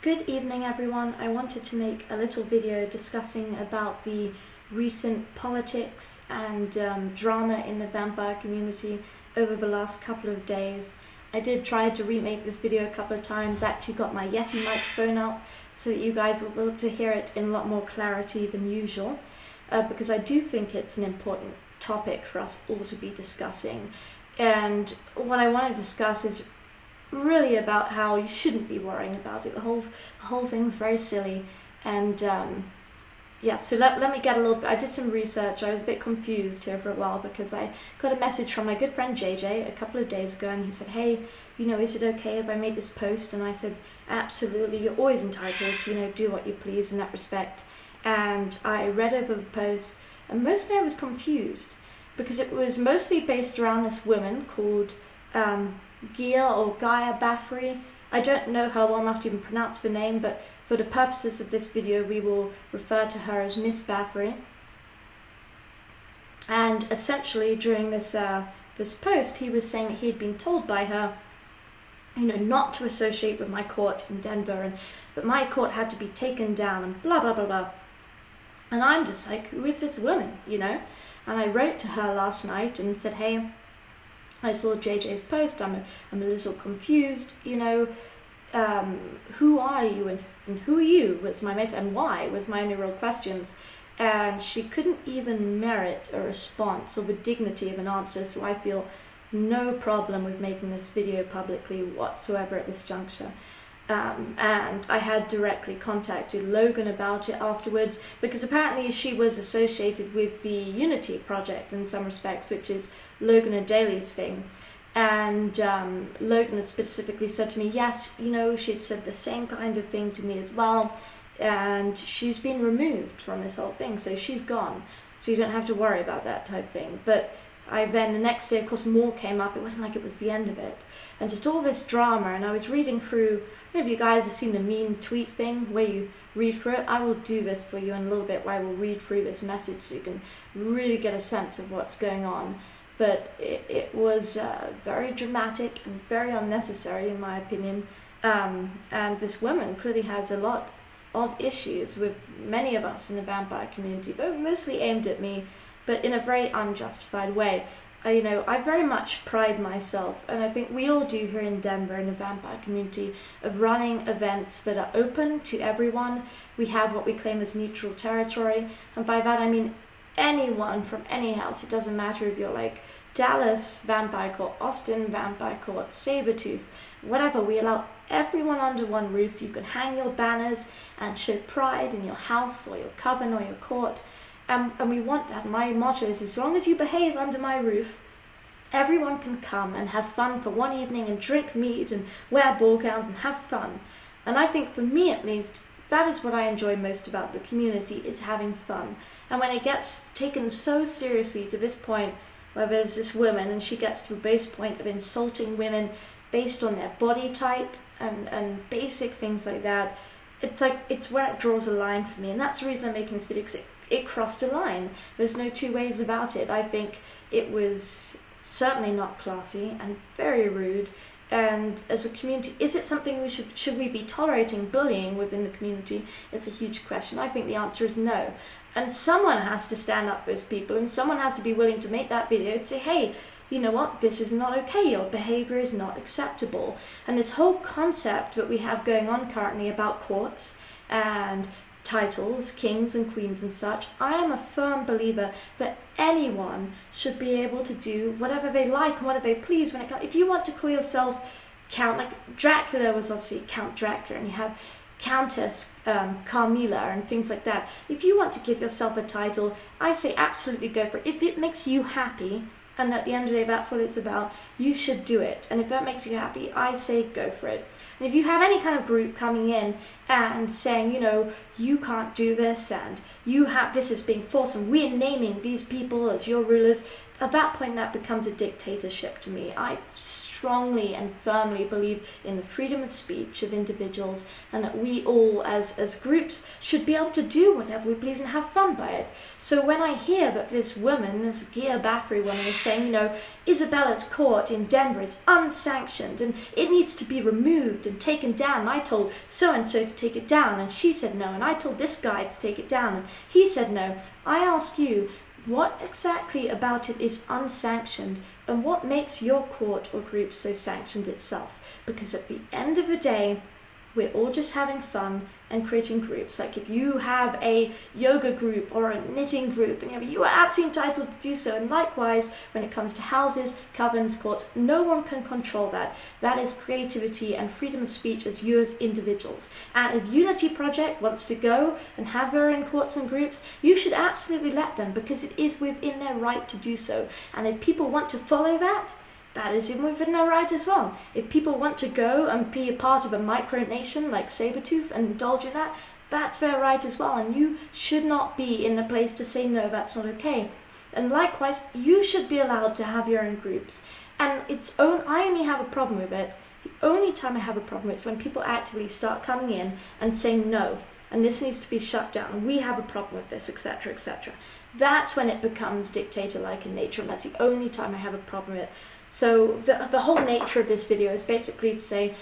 Good evening everyone. I wanted to make a little video discussing about the recent politics and drama in the vampire community over the last couple of days. I did try to remake this video a couple of times, actually got my Yeti microphone out so that you guys will be able to hear it in a lot more clarity than usual, because I do think it's an important topic for us all to be discussing. And what I want to discuss is really about how you shouldn't be worrying about it. The whole thing's very silly, and so let me get a little bit. I did some research. I was a bit confused here for a while because I got a message from my good friend JJ a couple of days ago, and he said, hey, is it okay if I make this post? And I said, absolutely, you're always entitled to do what you please in that respect. And I read over the post, and mostly I was confused because it was mostly based around this woman called Gaia Bathory. I don't know her well enough to even pronounce the name, but for the purposes of this video we will refer to her as Miss Bathory. And essentially during this post he was saying that he had been told by her not to associate with my court in Denver, and that my court had to be taken down and blah blah blah blah. And I'm just like, who is this woman? And I wrote to her last night and said, hey, I saw JJ's post, I'm a little confused, who are you and who are you was my message, and why was my only real questions. And she couldn't even merit a response or the dignity of an answer, so I feel no problem with making this video publicly whatsoever at this juncture. And I had directly contacted Logan about it afterwards, because apparently she was associated with the Unity Project in some respects, which is Logan and Daly's thing. And Logan had specifically said to me, yes, she'd said the same kind of thing to me as well, and she's been removed from this whole thing, so she's gone, so you don't have to worry about that type thing. But I then, the next day, of course, more came up. It wasn't like it was the end of it. And just all this drama, and I was reading through, I don't know if you guys have seen the mean tweet thing where you read through it. I will do this for you in a little bit, where I will read through this message so you can really get a sense of what's going on. But it was very dramatic and very unnecessary, in my opinion. And this woman clearly has a lot of issues with many of us in the vampire community, though mostly aimed at me, but in a very unjustified way. I very much pride myself, and I think we all do here in Denver in the vampire community, of running events that are open to everyone. We have what we claim as neutral territory, and by that I mean anyone from any house. It doesn't matter if you're like Dallas Vampire Court, Austin Vampire Court, Sabretooth, whatever. We allow everyone under one roof. You can hang your banners and show pride in your house or your coven or your court. And we want that. My motto is, as long as you behave under my roof, everyone can come and have fun for one evening and drink mead and wear ball gowns and have fun. And I think, for me at least, that is what I enjoy most about the community, is having fun. And when it gets taken so seriously to this point, where there's this woman and she gets to a base point of insulting women based on their body type and basic things like that, it's where it draws a line for me. And that's the reason I'm making this video, because it crossed a line. There's no two ways about it. I think it was certainly not classy and very rude. And as a community, is it something should we be tolerating bullying within the community? It's a huge question. I think the answer is no. And someone has to stand up for those people, and someone has to be willing to make that video and say, hey, you know what, this is not okay, your behavior is not acceptable. And this whole concept that we have going on currently about courts and titles, kings and queens and such, I am a firm believer that anyone should be able to do whatever they like and whatever they please when it comes. If you want to call yourself Count, like Dracula was obviously Count Dracula, and you have Countess Carmilla and things like that. If you want to give yourself a title, I say absolutely go for it. If it makes you happy, and at the end of the day that's what it's about, you should do it. And if that makes you happy, I say go for it. And if you have any kind of group coming in and saying, you can't do this, and this is being forced, and we're naming these people as your rulers, at that point that becomes a dictatorship to me. I strongly and firmly believe in the freedom of speech of individuals, and that we all as groups should be able to do whatever we please and have fun by it. So when I hear that this woman, this Gia Baffery woman, is saying, you know, Isabella's court in Denver is unsanctioned and it needs to be removed and taken down, and I told so-and-so to take it down and she said no, and I told this guy to take it down and he said no, I ask you, what exactly about it is unsanctioned, and what makes your court or group so sanctioned itself? Because at the end of the day, we're all just having fun and creating groups. Like if you have a yoga group or a knitting group, and you are absolutely entitled to do so. And likewise, when it comes to houses, covens, courts, no one can control that. That is creativity and freedom of speech as you as individuals. And if Unity Project wants to go and have their own courts and groups, you should absolutely let them, because it is within their right to do so. And if people want to follow that, that is within their right as well. If people want to go and be a part of a micronation like Sabretooth and indulge in that, that's their right as well. And you should not be in the place to say, no, that's not okay. And likewise, you should be allowed to have your own groups. And I only have a problem with it. The only time I have a problem with it is when people actively start coming in and saying no, and this needs to be shut down, we have a problem with this, etc., etc. That's when it becomes dictator-like in nature, and that's the only time I have a problem with it. So the whole nature of this video is basically to say,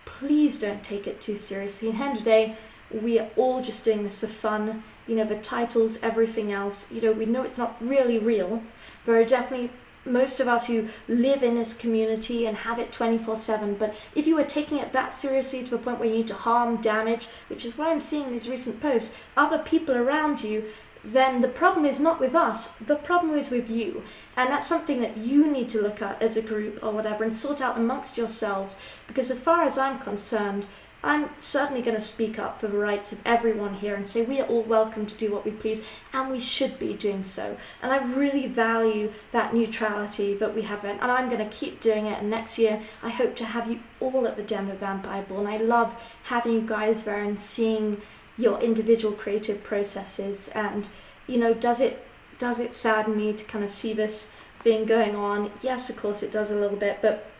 please don't take it too seriously. At the end of the day, we are all just doing this for fun. The titles, everything else, we know it's not really real. There are definitely most of us who live in this community and have it 24/7, but if you are taking it that seriously to a point where you need to harm, damage, which is why I'm seeing these recent posts, other people around you, then the problem is not with us, the problem is with you. And that's something that you need to look at as a group or whatever and sort out amongst yourselves, because as far as I'm concerned, I'm certainly going to speak up for the rights of everyone here and say we are all welcome to do what we please, and we should be doing so. And I really value that neutrality that we have, and I'm going to keep doing it. And next year, I hope to have you all at the Denver Vampire Ball, and I love having you guys there and seeing your individual creative processes. And does it sadden me to kind of see this thing going on? Yes, of course it does a little bit, but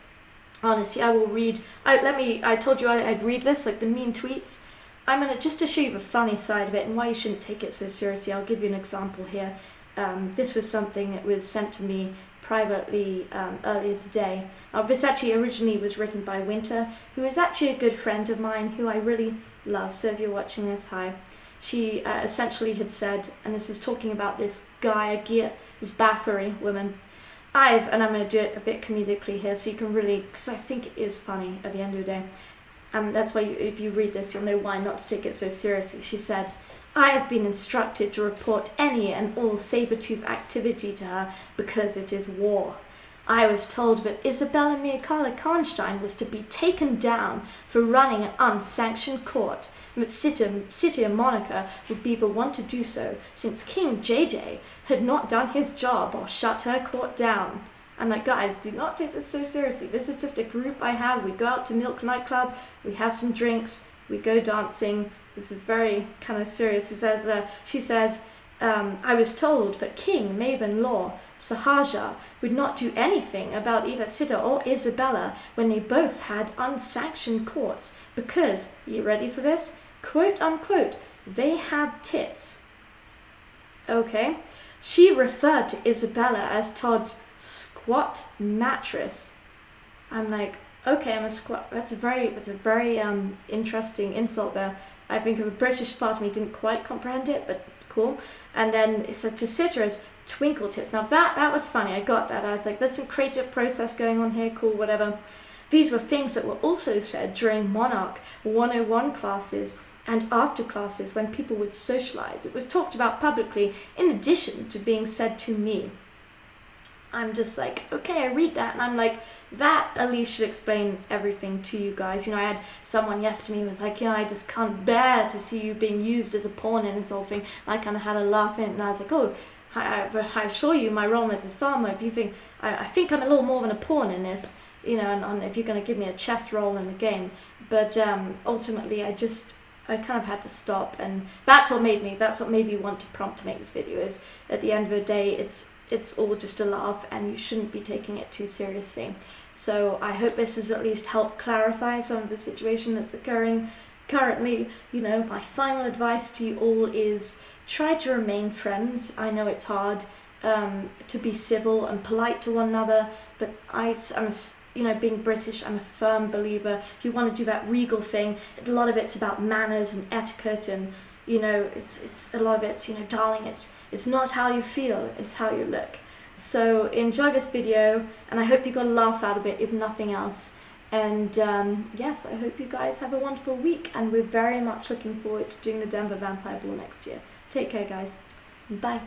honestly, I will read. I told you I'd read this, like the mean tweets. I'm gonna, just to show you the funny side of it and why you shouldn't take it so seriously, I'll give you an example here. This was something that was sent to me privately earlier today. This actually originally was written by Winter, who is actually a good friend of mine, who I really love. So if you're watching this, hi. She essentially had said, and this is talking about this guy, this Baffery woman. And I'm going to do it a bit comedically here, so you can really, because I think it is funny at the end of the day. And that's why if you read this, you'll know why not to take it so seriously. She said, I have been instructed to report any and all Sabretooth activity to her because it is war. I was told that Isabella Mircalla Karnstein was to be taken down for running an unsanctioned court, and that City of Monica would be the one to do so, since King JJ had not done his job or shut her court down. I'm like, guys, do not take this so seriously. This is just a group I have. We go out to Milk Nightclub, we have some drinks, we go dancing. This is very kind of serious. She says, I was told that King Maven Law Sahaja would not do anything about either Sita or Isabella when they both had unsanctioned courts because, you ready for this? Quote unquote, they have tits. Okay. She referred to Isabella as Todd's squat mattress. I'm like, okay, I'm a squat. That's a very interesting insult there. I think a British part of me didn't quite comprehend it, but cool. And then it said to Citra as twinkle tits. Now that was funny. I got that. I was like, there's some creative process going on here. Cool, whatever. These were things that were also said during Monarch 101 classes and after classes when people would socialize. It was talked about publicly in addition to being said to me. I'm just like, okay, I read that and I'm like, that at least should explain everything to you guys. I had someone yesterday who was like, I just can't bear to see you being used as a pawn in this whole thing. And I kind of had a laugh in it and I was like, oh, I assure you my role as farmer, if you think, I think I'm a little more than a pawn in this, and if you're going to give me a chess role in the game. But ultimately I kind of had to stop, and that's what made me want to prompt to make this video. Is at the end of the day, it's it's all just a laugh and you shouldn't be taking it too seriously. So I hope this has at least helped clarify some of the situation that's occurring currently. You know, my final advice to you all is try to remain friends. I know it's hard to be civil and polite to one another, but being British, I'm a firm believer. If you want to do that regal thing, a lot of it's about manners and etiquette, and it's a lot of it's, darling, it's not how you feel, it's how you look. So enjoy this video, and I hope you got a laugh out of it, if nothing else. And yes, I hope you guys have a wonderful week, and we're very much looking forward to doing the Denver Vampire Ball next year. Take care, guys. Bye.